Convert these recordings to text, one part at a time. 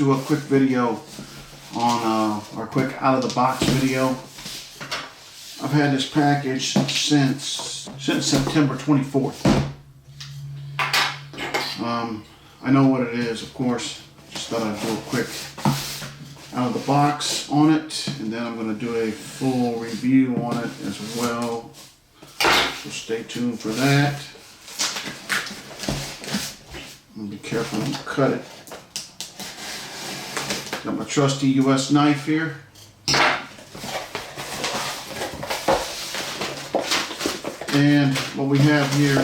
do a quick video on our quick out of the box video. I've had this package since September 24th. I know what it is, of course. Just thought I'd do a quick out of the box on it, and then I'm going to do a full review on it as well. So stay tuned for that. I'm gonna be careful and cut it. Got my trusty US knife here. And what we have here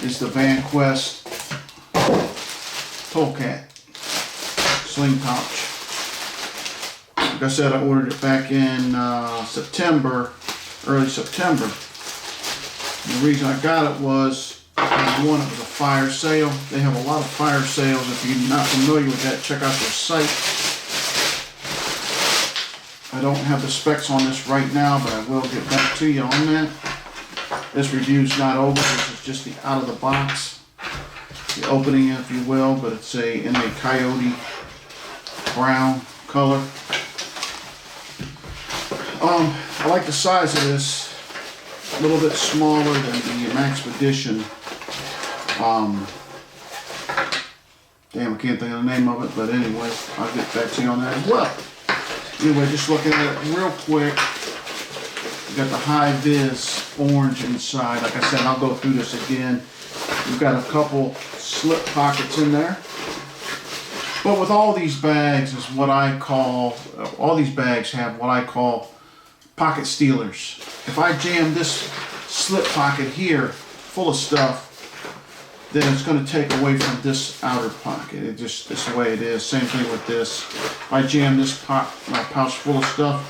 is the Vanquest TolCat sling pouch. Like I said, I ordered it back in September, early September. And the reason I got it was, one, it was a fire sale. They have a lot of fire sales. If you're not familiar with that, check out their site. I don't have the specs on this right now, but I will get back to you on that. This review's not over. This is just the out of the box, the opening, if you will, but it's in a coyote brown color. I like the size of this. A little bit smaller than the Maxpedition. Damn, I can't think of the name of it, but anyway, I'll get back to you on that as well. Anyway, just looking at it real quick. We got the high vis orange inside. Like I said, I'll go through this again. We've got a couple slip pockets in there. But with all these bags is what I call, all these bags have what I call pocket stealers. If I jam this slip pocket here full of stuff, then it's going to take away from this outer pocket. It just, it's the way it is. Same thing with this. If I jam this my pouch full of stuff,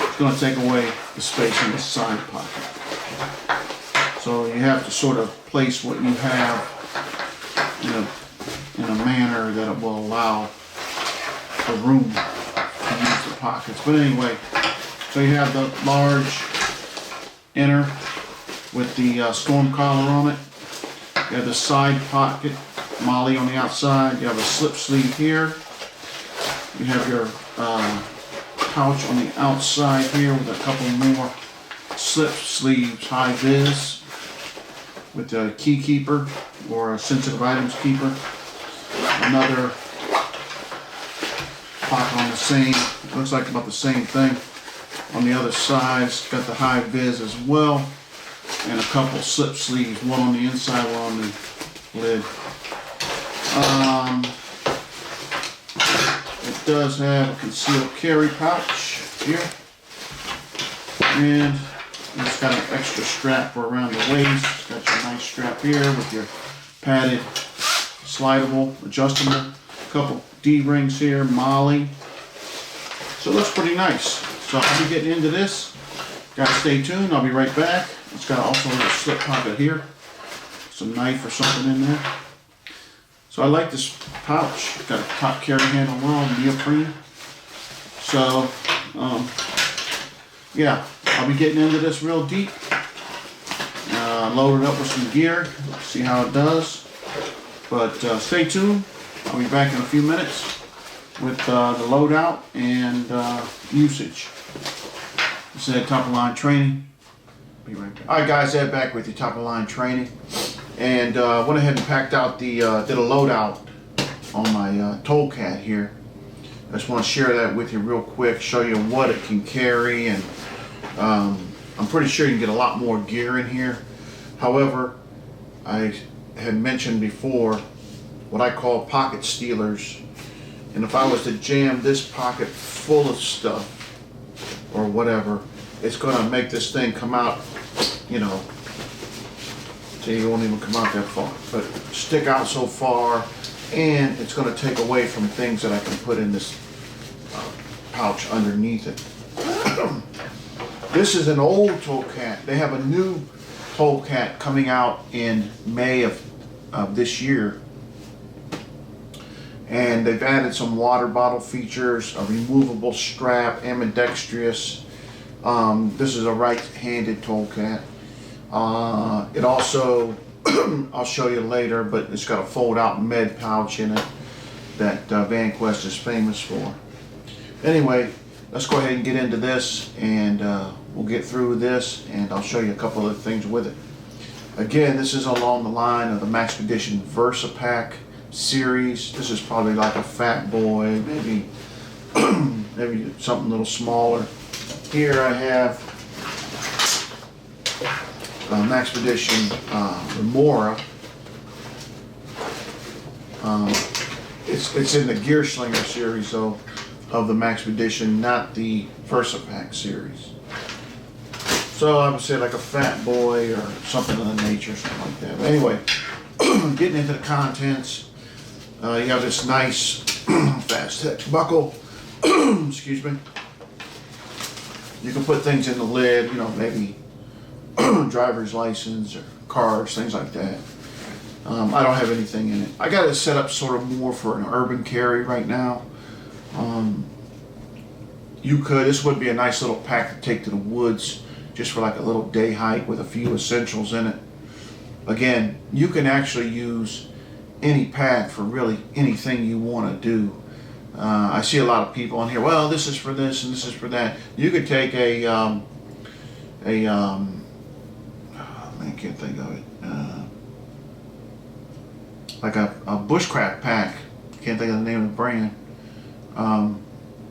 it's going to take away the space in the side pocket. So you have to sort of place what you have in a manner that it will allow the room to use the pockets. But anyway, so you have the large inner with the storm collar on it. You have the side pocket, molly on the outside. You have a slip sleeve here. You have your pouch on the outside here with a couple more slip sleeves, high vis, with a key keeper or a sensitive items keeper. Another pocket on the same, looks like about the same thing. On the other side, it's got the high vis as well. And a couple slip sleeves, one on the inside, one on the lid. It does have a concealed carry pouch here. And it's got an extra strap for around the waist. It's got your nice strap here with your padded, slidable, adjustable. A couple D-rings here, molly. So it looks pretty nice. So I'll be getting into this. Gotta stay tuned, I'll be right back. It's got also a little slip pocket here. Some knife or something in there. So I like this pouch. Got a top carry handle well, neoprene. So, yeah, I'll be getting into this real deep. Load it up with some gear, see how it does. But stay tuned. I'll be back in a few minutes with the loadout and usage. This is top of line training. Be right back. Alright guys, Ed back with you, top of line training. And went ahead and packed out the, did a loadout on my TolCat here. I just want to share that with you real quick, show you what it can carry, and I'm pretty sure you can get a lot more gear in here. However, I had mentioned before what I call pocket stealers. And if I was to jam this pocket full of stuff or whatever, it's going to make this thing come out, you know, so you won't even come out that far, but stick out so far, and it's going to take away from things that I can put in this pouch underneath it. This is an old TolCat. They have a new TolCat coming out in May of this year, and they've added some water bottle features, a removable strap, ambidextrous. This is a right-handed TolCat. It also, I'll show you later, but it's got a fold-out med pouch in it. that Vanquest is famous for. Anyway, let's go ahead and get into this, and we'll get through this, and I'll show you a couple of things with it. Again, this is along the line of the Maxpedition Versa Pack series. This is probably like a Fat Boy, maybe maybe something a little smaller. Here I have Maxpedition Remora. It's in the Gear Slinger series though, of the Maxpedition, not the Versa Pack series. So I would say like a Fat Boy or something of the nature, something like that. But anyway, getting into the contents, you have this nice fast hex buckle. Excuse me. You can put things in the lid, you know, maybe driver's license or cards, things like that. I don't have anything in it. I got it set up sort of more for an urban carry right now. This would be a nice little pack to take to the woods, just for like a little day hike with a few essentials in it. Again, you can actually use any pack for really anything you want to do. I see a lot of people on here, well, this is for this and this is for that. You could take I can't think of it, like a bushcraft pack. Can't think of the name of the brand.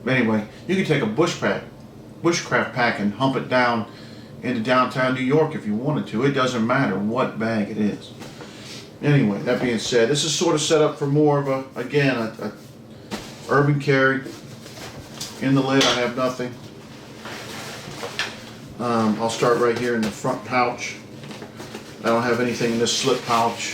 Anyway, you could take a bushcraft pack and hump it down into downtown New York if you wanted to. It doesn't matter what bag it is. Anyway, that being said, this is sort of set up for more of a urban carry. In the lid, I have nothing. I'll start right here in the front pouch. I don't have anything in this slip pouch.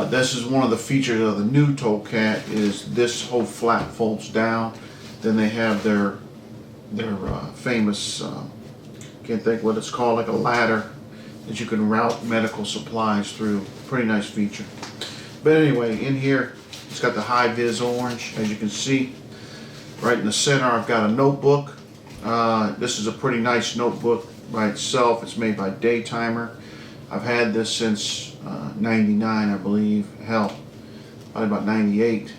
This is one of the features of the new TolCat, is this whole flap folds down. Then they have their famous, can't think what it's called, like a ladder that you can route medical supplies through. Pretty nice feature. But anyway, in here, it's got the high vis orange, as you can see. Right in the center, I've got a notebook. This is a pretty nice notebook by itself. It's made by Daytimer. I've had this since 99, I believe. Hell, probably about 98.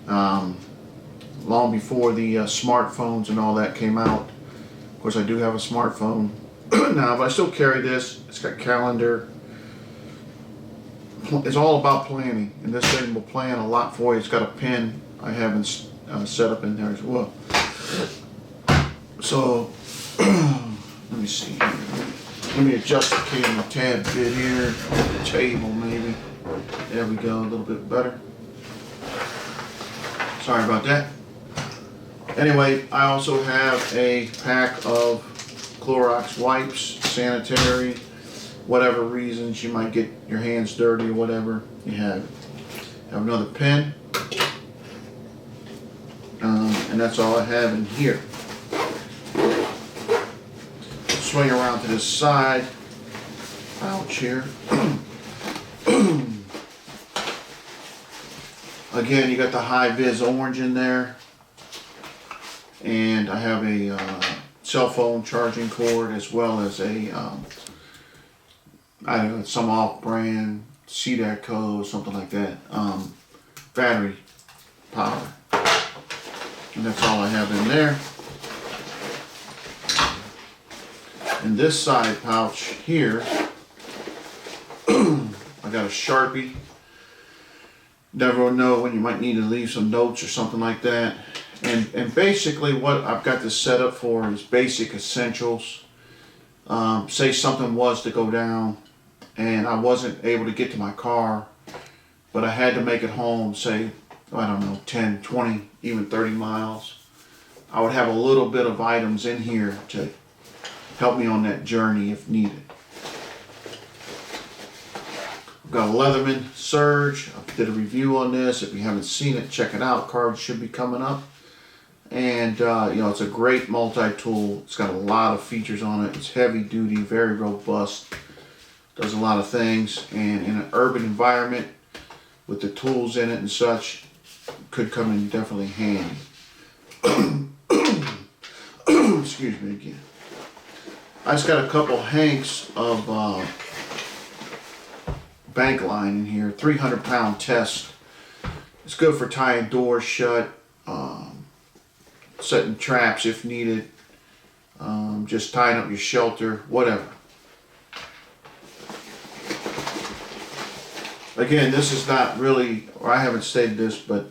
Long before the smartphones and all that came out. Of course, I do have a smartphone now, but I still carry this. It's got calendar. It's all about planning, and this thing will plan a lot for you. It's got a pen I haven't set up in there as well. So, let me see here. Let me adjust the camera a tad bit here. The table maybe. There we go, a little bit better. Sorry about that. Anyway, I also have a pack of Clorox wipes, sanitary, whatever reasons you might get your hands dirty or whatever. You have another pen. And that's all I have in here. Swing around to this side pouch here. Again, you got the high vis orange in there, and I have a cell phone charging cord, as well as a I don't know, some off-brand CDACO, something like that, battery power, and that's all I have in there. In this side pouch here, I got a Sharpie. Never know when you might need to leave some notes or something like that. And basically what I've got this set up for is basic essentials. Say something was to go down and I wasn't able to get to my car, but I had to make it home, say, I don't know, 10, 20, even 30 miles. I would have a little bit of items in here to help me on that journey if needed. I've got a Leatherman Surge. I did a review on this. If you haven't seen it, check it out. Cards should be coming up. And you know, it's a great multi-tool. It's got a lot of features on it. It's heavy duty, very robust. Does a lot of things. And in an urban environment with the tools in it and such, could come in definitely handy. Excuse me again. I just got a couple hanks of bank line in here, 300-pound test. It's good for tying doors shut, setting traps if needed, just tying up your shelter, whatever. Again, this is not really, or I haven't stated this, but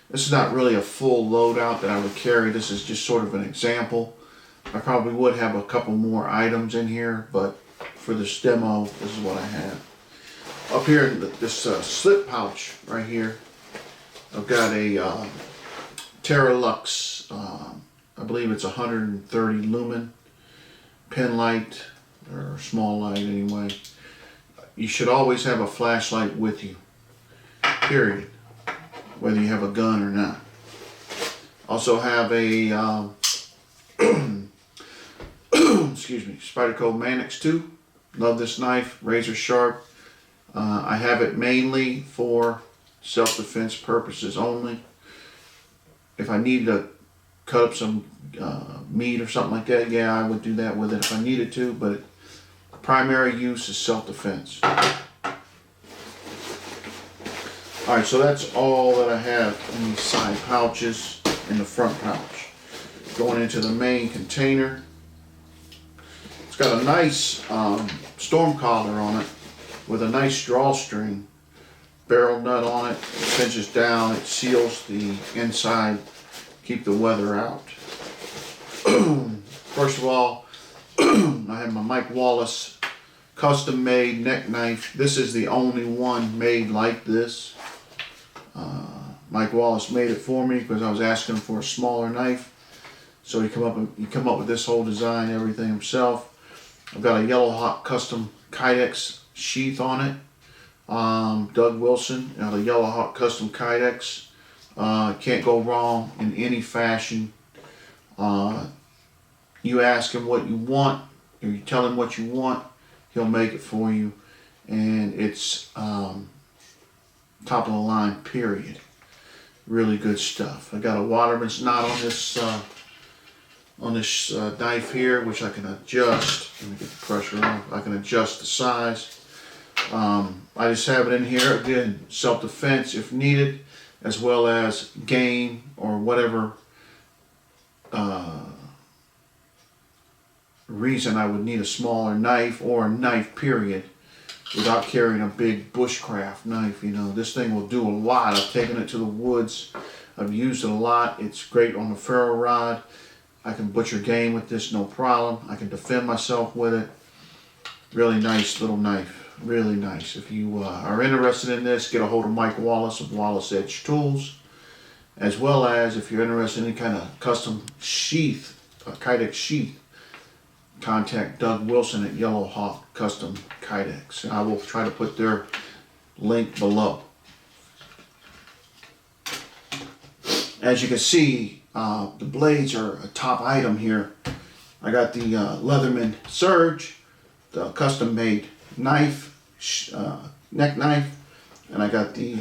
this is not really a full loadout that I would carry. This is just sort of an example. I probably would have a couple more items in here, but for this demo, this is what I have. Up here in this slip pouch right here, I've got a Terralux, I believe it's 130 lumen pen light, or small light anyway. You should always have a flashlight with you, period, whether you have a gun or not. Also have a excuse me, Spyderco Mannix 2. Love this knife, razor sharp. I have it mainly for self-defense purposes only. If I need to cut up some meat or something like that, yeah, I would do that with it if I needed to, but primary use is self-defense. Alright, so that's all that I have in these side pouches in the front pouch. Going into the main container. It's got a nice storm collar on it with a nice drawstring, barrel nut on it. It cinches down, it seals the inside, keep the weather out. First of all, I have my Mike Wallace custom made neck knife. This is the only one made like this. Mike Wallace made it for me because I was asking him for a smaller knife. So he come up with this whole design, everything himself. I've got a Yellow Hawk custom Kydex sheath on it. Doug Wilson, the Yellow Hawk custom Kydex. Can't go wrong in any fashion. You ask him what you want, or you tell him what you want, he'll make it for you, and it's top of the line, period. Really good stuff. I got a waterman's knot on this knife here, which I can adjust. Let me get the pressure on. I can adjust the size. I just have it in here, again, self-defense if needed, as well as game or whatever reason I would need a smaller knife or a knife period without carrying a big bushcraft knife. You know, this thing will do a lot. I've taken it to the woods. I've used it a lot. It's great on the ferro rod. I can butcher game with this, no problem. I can defend myself with it. Really nice little knife. Really nice. If you are interested in this, get a hold of Mike Wallace of Wallace Edge Tools. As well as if you're interested in any kind of custom sheath, a Kydex sheath, contact Doug Wilson at Yellow Hawk Custom Kydex. And I will try to put their link below. As you can see, the blades are a top item here. I got the Leatherman Surge, the custom made knife, neck knife, and I got the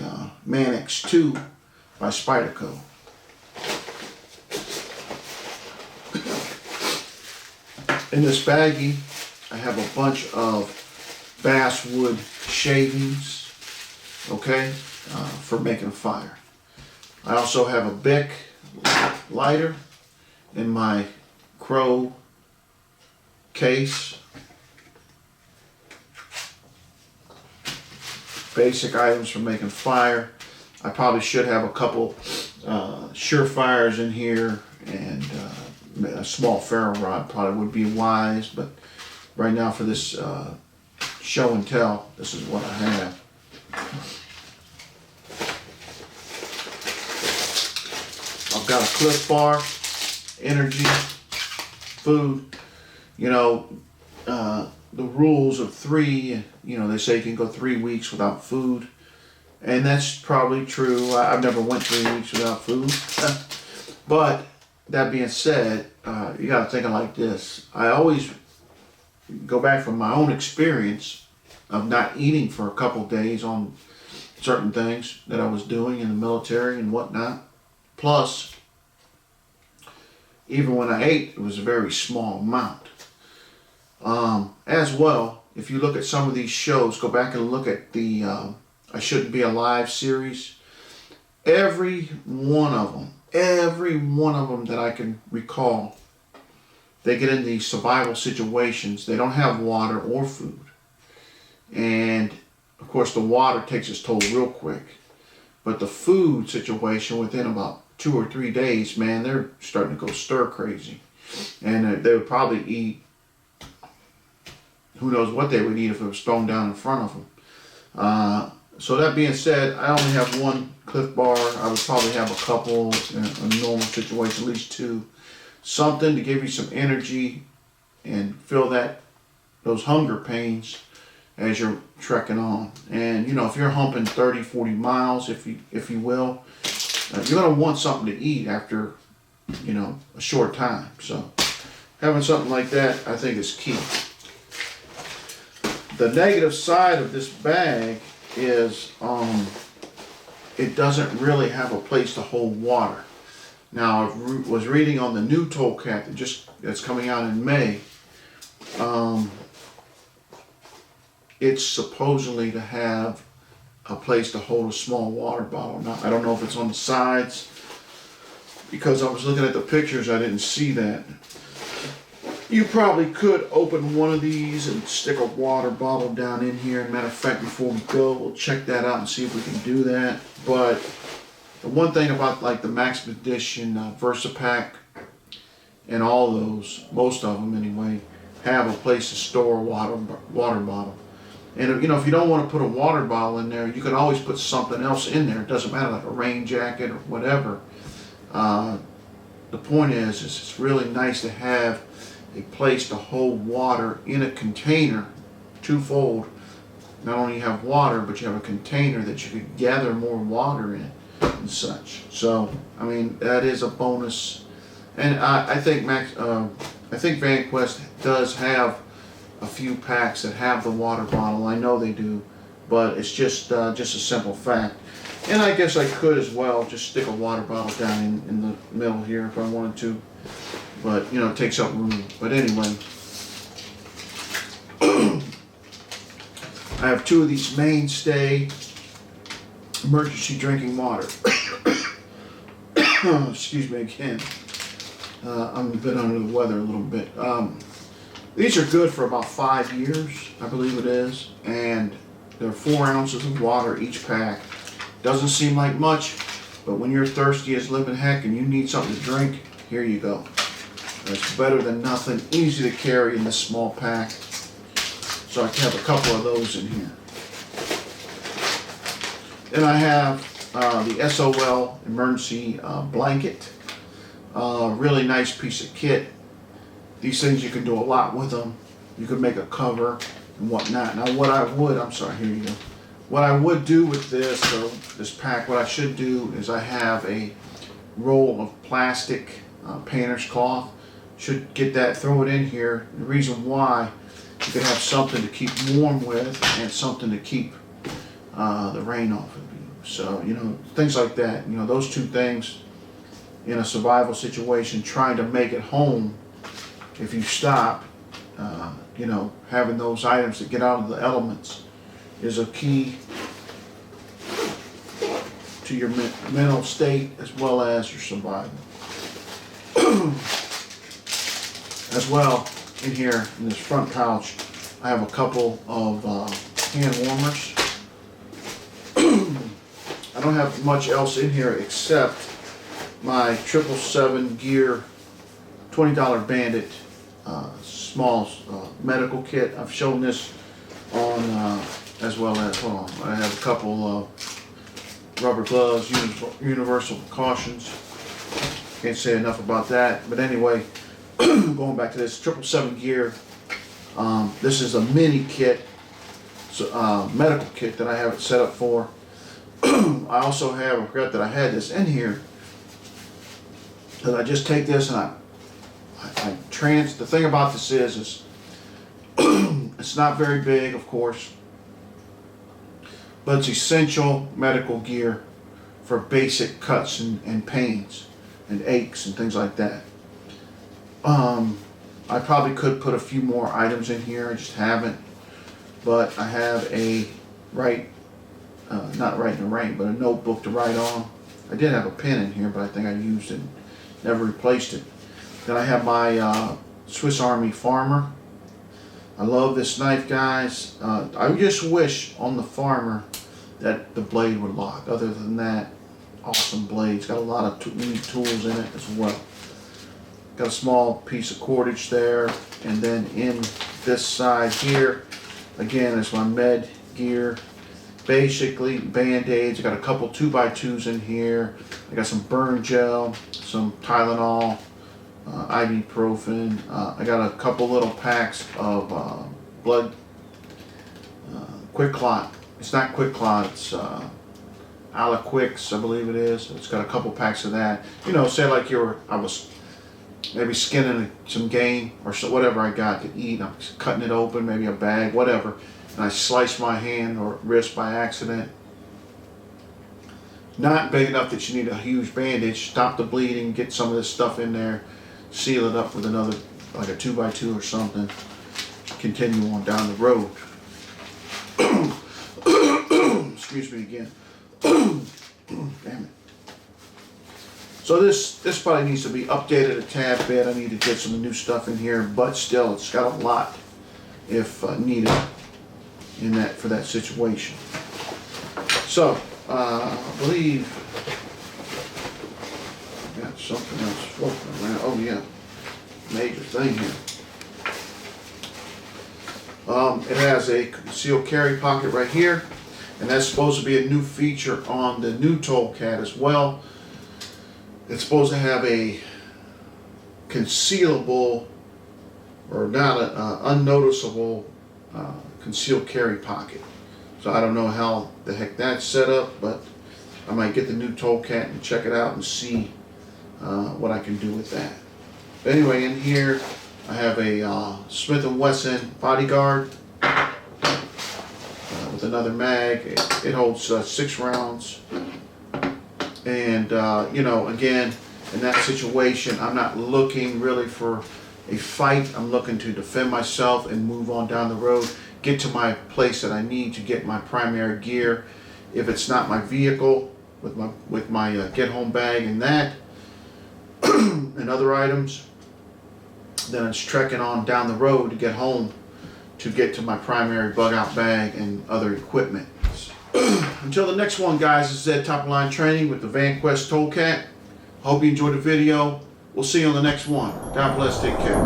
Mannix 2 by Spyderco. In this baggie, I have a bunch of basswood shavings, okay, for making a fire. I also have a Bic lighter in my Crow case. Basic items for making fire. I probably should have a couple Surefires in here, and a small ferro rod probably would be wise, but right now for this show and tell, this is what I have. I've got a Cliff Bar, energy, food. You know, the rules of 3, you know, they say you can go 3 weeks without food. And that's probably true. I've never went 3 weeks without food. But that being said, you got to think of it like this. I always go back from my own experience of not eating for a couple days on certain things that I was doing in the military and whatnot. Plus, even when I ate, it was a very small amount. As well, if you look at some of these shows, go back and look at the I Shouldn't Be Alive series. Every one of them that I can recall, they get in these survival situations. They don't have water or food. And of course the water takes its toll real quick. But the food situation, within about 2 or 3 days, man, they're starting to go stir crazy. And they would probably eat, who knows what they would eat if it was thrown down in front of them. So that being said, I only have one Cliff Bar. I would probably have a couple in a normal situation, at least 2. Something to give you some energy and fill those hunger pains as you're trekking on. And you know, if you're humping 30, 40 miles, if you will, you're gonna want something to eat after, you know, a short time. So having something like that, I think, is key. The negative side of this bag is it doesn't really have a place to hold water. Now, I was reading on the new TolCat that's coming out in May. It's supposedly to have a place to hold a small water bottle. Now, I don't know if it's on the sides, because I was looking at the pictures, I didn't see that. You probably could open one of these and stick a water bottle down in here. And matter of fact, before we go, we'll check that out and see if we can do that. But the one thing about like the Max Edition VersaPack and all those, most of them anyway, have a place to store a water bottle. And you know, if you don't want to put a water bottle in there, you can always put something else in there. It doesn't matter, like a rain jacket or whatever. The point is it's really nice to have a place to hold water in a container, twofold. Not only you have water, but you have a container that you could gather more water in and such. So, I mean, that is a bonus. And I think Vanquest does have a few packs that have the water bottle. I know they do, but it's just a simple fact. And I guess I could as well just stick a water bottle down in the middle here if I wanted to. But, you know, it takes up room. But anyway, I have 2 of these mainstay emergency drinking water. Excuse me again. I'm a bit under the weather a little bit. These are good for about 5 years, I believe it is. And they're 4 ounces of water each pack. Doesn't seem like much, but when you're thirsty as living heck and you need something to drink, here you go. It's better than nothing. Easy to carry in this small pack. So I can have a couple of those in here. Then I have the SOL emergency blanket. Really nice piece of kit. These things, you can do a lot with them. You can make a cover and whatnot. Now what I would, here you go. What I would do with this pack, what I should do is I have a roll of plastic painter's cloth. Should get that, throw it in here. The reason why, you can have something to keep warm with and something to keep the rain off of you. So, you know, things like that. You know, those 2 things in a survival situation, trying to make it home, if you stop, you know, having those items to get out of the elements is a key to your mental state as well as your survival. As well, in here, in this front pouch, I have a couple of hand warmers. I don't have much else in here except my 777 gear $20 Bandit small medical kit. I've shown this on as well as, hold on, I have a couple of rubber gloves, universal precautions. Can't say enough about that. But anyway, going back to this 777 gear, this is a mini kit, medical kit that I have it set up for. I also have, I forgot that I had this in here, that I just take this and the thing about this is it's not very big, of course, but it's essential medical gear for basic cuts and pains and aches and things like that. I probably could put a few more items in here, I just haven't. but I have a not write in the rain, but a notebook to write on. I did have a pen in here, but I think I used it, never replaced it. Then I have my Swiss Army Farmer. I love this knife, guys. I just wish on the Farmer that the blade would lock. Other than that, awesome blade. It's got a lot of neat tools in it as well. Got a small piece of cordage there, and then in this side here, again, is my med gear. Basically, Band-Aids. I got a couple 2x2s in here. I got some burn gel, some Tylenol, ibuprofen. I got a couple little packs of blood quick clot. It's not quick clot. It's Aliquix, I believe it is. It's got a couple packs of that. You know, say like I was maybe skinning some game or so, whatever I got to eat. I'm cutting it open, maybe a bag, whatever, and I slice my hand or wrist by accident. Not big enough that you need a huge bandage. Stop the bleeding, get some of this stuff in there, seal it up with another, like a 2x2 or something. Continue on down the road. Excuse me again. Damn it. So this probably needs to be updated a tad bit. I need to get some new stuff in here, but still, it's got a lot if needed in that for that situation. So I believe I got something else floating around. Oh yeah, major thing here. It has a concealed carry pocket right here, and that's supposed to be a new feature on the new TolCat as well. It's supposed to have a concealable, or not an unnoticeable concealed carry pocket. So I don't know how the heck that's set up, but I might get the new TolCat and check it out and see what I can do with that. But anyway, in here I have a Smith & Wesson Bodyguard with another mag. It holds 6 rounds. And you know, again, in that situation, I'm not looking really for a fight. I'm looking to defend myself and move on down the road, get to my place that I need to get my primary gear. If it's not my vehicle, with my get home bag and that and other items, then it's trekking on down the road to get home to get to my primary bug out bag and other equipment. Until the next one, guys, this is Ed Top Line Training with the Vanquest TolCat. Hope you enjoyed the video. We'll see you on the next one. God bless. Take care.